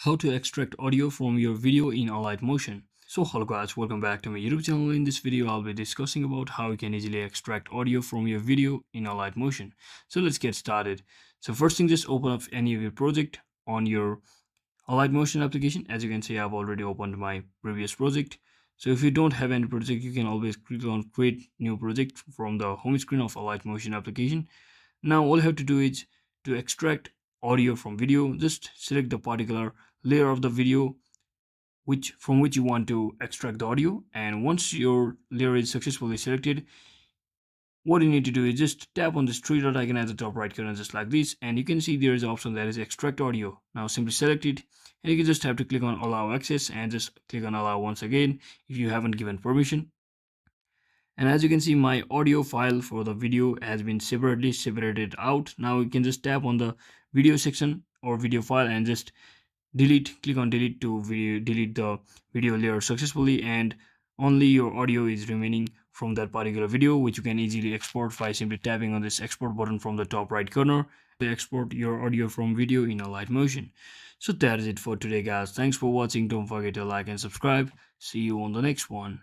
how to extract audio from your video in Alight Motion. So hello guys, welcome back to my YouTube channel. In this video I'll be discussing about how you can easily extract audio from your video in Alight Motion. So let's get started. So first thing, just open up any of your project on your Alight Motion application. As you can see, I've already opened my previous project. So if you don't have any project, you can always click on create new project from the home screen of Alight Motion application. Now all you have to do is to extract audio from video. Just select the particular layer of the video from which you want to extract the audio, and once your layer is successfully selected, what you need to do is just tap on this three dot icon at the top right corner, just like this, and you can see there is an option that is extract audio. Now simply select it, and you can just have to click on allow access and just click on allow once again if you haven't given permission. And as you can see, my audio file for the video has been separately separated out. Now you can just tap on the video section or video file and just click on delete to delete the video layer successfully, and only your audio is remaining from that particular video, which you can easily export by simply tapping on this export button from the top right corner to export your audio from video in Alight Motion. So that is it for today guys. Thanks for watching. Don't forget to like and subscribe. See you on the next one.